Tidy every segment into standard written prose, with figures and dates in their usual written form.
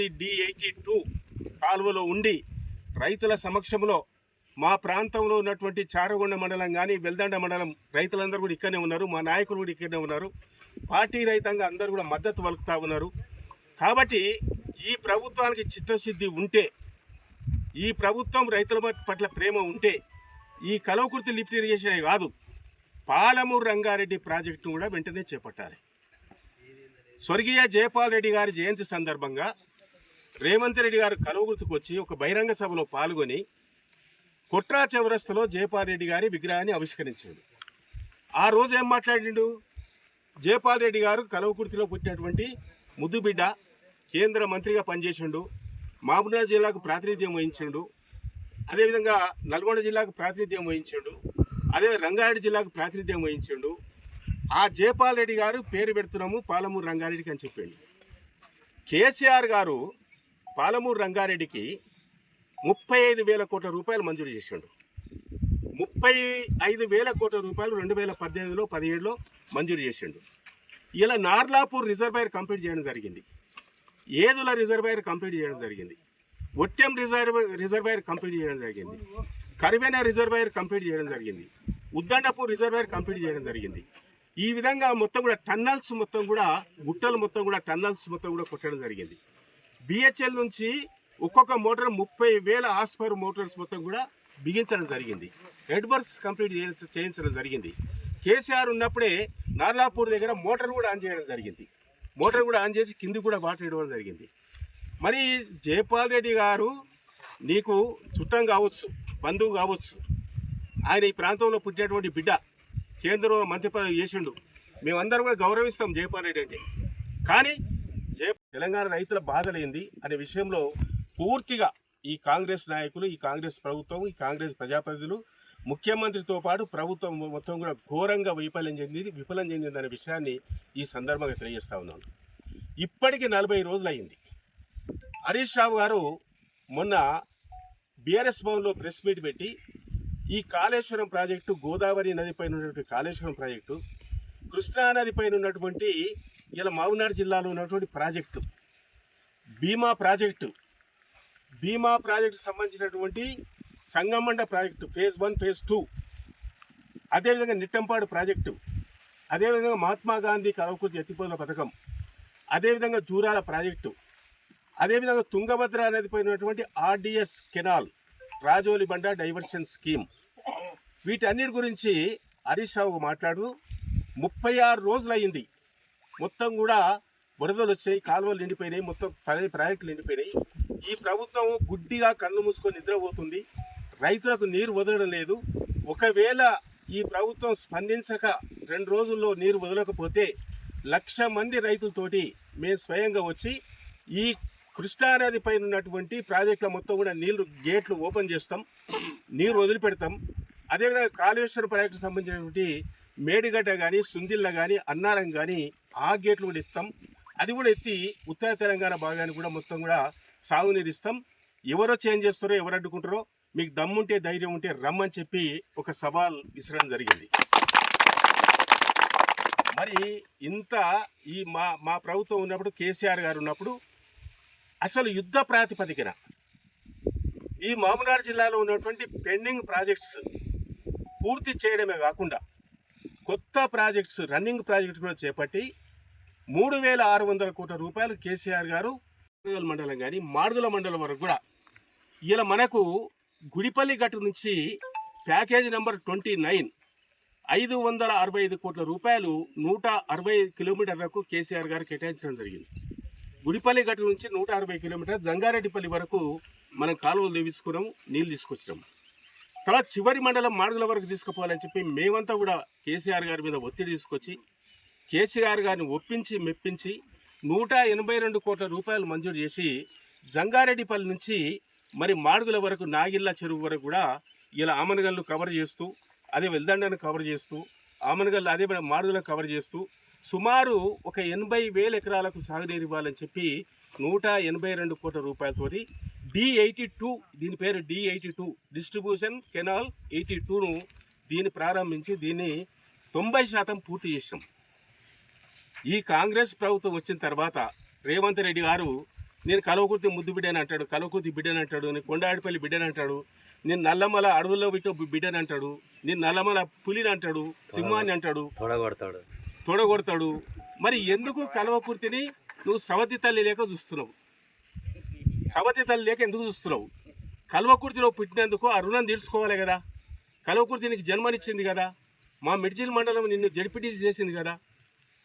Kalwakurthy D82 కాలువలో ఉండి రైతుల సమక్షంలో మా ప్రాంతంలో ఉన్నటువంటి చారగొండ మండలం కానీ వెల్దండ మండలం రైతులందరూ కూడా ఇక్కడనే ఉన్నారు, మా నాయకులు కూడా ఇక్కడనే ఉన్నారు, పార్టీ రైతంగా అందరూ కూడా మద్దతు పలుకుతూ ఉన్నారు. కాబట్టి ఈ ప్రభుత్వానికి చిత్తశుద్ధి ఉంటే, ఈ ప్రభుత్వం రైతుల పట్ల ప్రేమ ఉంటే ఈ కలవకుర్తి లిఫ్ట్ ఇరిగేషన్ కాదు, పాలమూరు రంగారెడ్డి ప్రాజెక్టును కూడా వెంటనే చేపట్టాలి. స్వర్గీయ జయపాల్ రెడ్డి గారి జయంతి సందర్భంగా రేవంత్ రెడ్డి గారు కలవకుర్తికి వచ్చి ఒక బహిరంగ సభలో పాల్గొని కొట్రా చౌరస్తలో జయపాల్ రెడ్డి గారి విగ్రహాన్ని ఆవిష్కరించాడు. ఆ రోజు ఏం మాట్లాడిండు? జయపాల్ రెడ్డి గారు కలవకుర్తిలో పుట్టినటువంటి ముద్దుబిడ్డ, కేంద్ర మంత్రిగా పనిచేసిండు, మహబూబ్నగర్ జిల్లాకు ప్రాతినిధ్యం వహించిండు, అదేవిధంగా నల్గొండ జిల్లాకు ప్రాతినిధ్యం వహించిండు, అదే రంగారెడ్డి జిల్లాకు ప్రాతినిధ్యం వహించిండు. ఆ జయపాల్ రెడ్డి గారు పేరు పెడుతున్నాము పాలమూరు రంగారెడ్డికి అని చెప్పిండు. కేసీఆర్ గారు పాలమూరు రంగారెడ్డికి 35,000 కోట్ల రూపాయలు మంజూరు చేసిండు. 35,000 కోట్ల రూపాయలు 2018లో 17లో మంజూరు చేసిండు. ఇలా నార్లాపూర్ రిజర్వాయర్ కంప్లీట్ చేయడం జరిగింది, ఏదుల రిజర్వాయర్ కంప్లీట్ చేయడం జరిగింది, ఒట్టెం రిజర్వాయర్ కంప్లీట్ చేయడం జరిగింది, కరివేనా రిజర్వాయర్ కంప్లీట్ చేయడం జరిగింది, ఉద్దండపూర్ రిజర్వాయర్ కంప్లీట్ చేయడం జరిగింది. ఈ విధంగా మొత్తం కూడా టన్నల్స్ మొత్తం కూడా గుట్టలు మొత్తం కూడా టన్నల్స్ మొత్తం కూడా కొట్టడం జరిగింది. బిహెచ్ఎల్ నుంచి ఒక్కొక్క మోటార్ 30,000 హార్స్పవర్ మోటార్స్ మొత్తం కూడా బిగించడం జరిగింది. హెడ్ వర్క్స్ కంప్లీట్ చేయించడం జరిగింది. కేసీఆర్ ఉన్నప్పుడే నార్లాపూర్ దగ్గర మోటార్ కూడా ఆన్ చేయడం జరిగింది. మోటార్ కూడా ఆన్ చేసి కింది కూడా వాటర్ ఇవ్వడం జరిగింది. మరి జయపాల్ రెడ్డి గారు నీకు చుట్టం కావచ్చు, బంధువు కావచ్చు, ఆయన ఈ ప్రాంతంలో పుట్టినటువంటి బిడ్డ, కేంద్రంలో మంత్రి పదవి చేసిండు, మేమందరం కూడా గౌరవిస్తాం జయపాల్ రెడ్డి అంటే. కానీ తెలంగాణ రైతుల బాధలేంది అనే విషయంలో పూర్తిగా ఈ కాంగ్రెస్ నాయకులు, ఈ కాంగ్రెస్ ప్రభుత్వం, ఈ కాంగ్రెస్ ప్రజాప్రతినిధులు, ముఖ్యమంత్రితో పాటు ప్రభుత్వం మొత్తం కూడా ఘోరంగా విఫలం చెందిందనే విషయాన్ని ఈ సందర్భంగా తెలియజేస్తా ఉన్నాను. ఇప్పటికి 40 రోజులు అయింది. హరీష్ రావు గారు మొన్న బీఆర్ఎస్ భవన్లో ప్రెస్ మీట్ పెట్టి ఈ కాళేశ్వరం ప్రాజెక్టు, గోదావరి నదిపైన ఉన్నటువంటి కాళేశ్వరం ప్రాజెక్టు, కృష్ణానదిపైన ఉన్నటువంటి ఇలా మహబూబ్నగర్ జిల్లాలో ఉన్నటువంటి ప్రాజెక్టు, భీమా ప్రాజెక్టు సంబంధించినటువంటి సంగమండ ప్రాజెక్టు ఫేజ్ 1, ఫేజ్ 2, అదేవిధంగా నిట్టంపాడు ప్రాజెక్టు, అదేవిధంగా మహాత్మా గాంధీ కలవకుర్తి ఎత్తిపోతల పథకం, అదేవిధంగా జూరాల ప్రాజెక్టు, అదేవిధంగా తుంగభద్ర నదిపైన ఉన్నటువంటి ఆర్డిఎస్ కెనాల్, రాజోలి బండ డైవర్షన్ స్కీమ్, వీటన్నిటి గురించి హరీష్ రావు మాట్లాడుతూ 36 రోజులు అయింది, మొత్తం కూడా బురదలు వచ్చాయి, కాలువలు నిండిపోయినాయి, మొత్తం 10 ప్రాజెక్టులు నిండిపోయినాయి. ఈ ప్రభుత్వం గుడ్డిగా కన్ను మూసుకొని నిద్రపోతుంది, రైతులకు నీరు వదలడం లేదు. ఒకవేళ ఈ ప్రభుత్వం స్పందించక 2 రోజుల్లో నీరు వదలకపోతే 1,00,000 మంది రైతులతోటి మేము స్వయంగా వచ్చి ఈ కృష్ణానది పైన ఉన్నటువంటి ప్రాజెక్టుల మొత్తం కూడా నీళ్లు గేట్లు ఓపెన్ చేస్తాం, నీరు వదిలిపెడతాం. అదేవిధంగా కాళేశ్వరం ప్రాజెక్టుకు సంబంధించినటువంటి మేడిగడ్డ కానీ, సుందిళ్ళ కానీ, అన్నారం కానీ ఆ గేట్లు కూడా ఎత్తాం. అది కూడా ఎత్తి ఉత్తర తెలంగాణ భాగాన్ని కూడా మొత్తం కూడా సాగునీరు ఇస్తాం. ఎవరో చేంజ్ చేస్తారో, ఎవరు అడ్డుకుంటారో, మీకు దమ్ముంటే ధైర్యం ఉంటే రమ్మని చెప్పి ఒక సవాల్ విసరడం జరిగింది. మరి ఇంత ఈ మా ప్రభుత్వం ఉన్నప్పుడు, కేసీఆర్ గారు ఉన్నప్పుడు అసలు యుద్ధ ప్రాతిపదికన ఈ మహబూబ్నగర్ జిల్లాలో ఉన్నటువంటి పెండింగ్ ప్రాజెక్ట్స్ పూర్తి చేయడమే కాకుండా కొత్త ప్రాజెక్ట్స్, రన్నింగ్ ప్రాజెక్ట్స్ కూడా చేపట్టి 3,600 కోట్ల రూపాయలు కేసీఆర్ గారు మండలం కానీ మాడుగుల మండలం వరకు కూడా ఇలా మనకు గుడిపల్లి గట్టు నుంచి ప్యాకేజీ నెంబర్ 29 565 కోట్ల రూపాయలు 160 కిలోమీటర్లకు కేసీఆర్ గారు కేటాయించడం జరిగింది. గుడిపల్లి గట్టు నుంచి 160 కిలోమీటర్ జంగారెడ్డిపల్లి వరకు మనం కాలువలు తెచ్చుకున్నాము, నీళ్ళు తీసుకొచ్చినాము. తర్వాత చివరి మండలం మాడుగుల వరకు తీసుకుపోవాలని చెప్పి మేమంతా కూడా కేసీఆర్ గారి మీద ఒత్తిడి తీసుకొచ్చి కేసీఆర్ గారిని ఒప్పించి మెప్పించి 182 కోట్ల రూపాయలు మంజూరు చేసి జంగారెడ్డిపల్లి నుంచి మరి మాడుగుల వరకు, నాగిళ్ళ చెరువు వరకు కూడా ఇలా ఆమనగల్లు కవర్ చేస్తూ, అదే వెల్దండను కవర్ చేస్తూ, ఆమనగల్లు అదే మాడుగులను కవర్ చేస్తూ సుమారు ఒక 80,000 ఎకరాలకు సాగునీరు ఇవ్వాలని చెప్పి 182 కోట్ల రూపాయలతోటి D82, దీని పేరు D82 డిస్ట్రిబ్యూషన్ కెనాల్ 82ను దీన్ని ప్రారంభించి దీన్ని 90% పూర్తి చేసాం. ఈ కాంగ్రెస్ ప్రభుత్వం వచ్చిన తర్వాత రేవంత్ రెడ్డి గారు నేను కలవకుర్తి ముద్దు బిడ్డని అంటాడు, కలవకుర్తి బిడ్డని అంటాడు, నేను కొండాడిపల్లి బిడ్డని అంటాడు, నేను నల్లమల అడవుల్లో పెట్టే బిడ్డని అంటాడు, నేను నల్లమల పులిని అంటాడు, సింహాన్ని అంటాడు, తొడగొడతాడు. మరి ఎందుకు కలవకుర్తిని నువ్వు సవతి తల్లి లేక చూస్తున్నావు? సవతి తల్లి లేక ఎందుకు చూస్తున్నావు? కల్వకుర్తిలో పుట్టినందుకు ఆ రుణం తీర్చుకోవాలి కదా. కల్వకుర్తి నీకు జన్మనిచ్చింది కదా, మా మిడ్జిల్ మండలం నిన్ను జడ్పీటీసీ చేసింది కదా.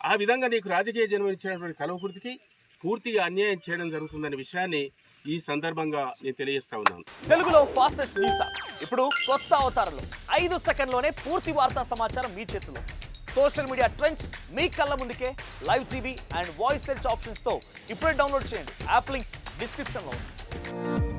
ఆ విధంగా నీకు రాజకీయ జన్మనిచ్చినటువంటి కల్వకుర్తికి పూర్తిగా అన్యాయం చేయడం జరుగుతుందనే విషయాన్ని ఈ సందర్భంగా నేను తెలియజేస్తా ఉన్నాను. తెలుగులో ఫాస్టెస్ట్ న్యూస్ ఇప్పుడు కొత్త అవతారంలో 5 సెకండ్లోనే పూర్తి వార్తా సమాచారం మీ చేతిలో. సోషల్ మీడియా ట్రెండ్స్ మీ కళ్ళ ముందుకే live TV and voice search ఆప్షన్స్తో ఇప్పుడే డౌన్లోడ్ చేయండి. యాప్ లింక్ డిస్క్రిప్షన్లో ఉంది.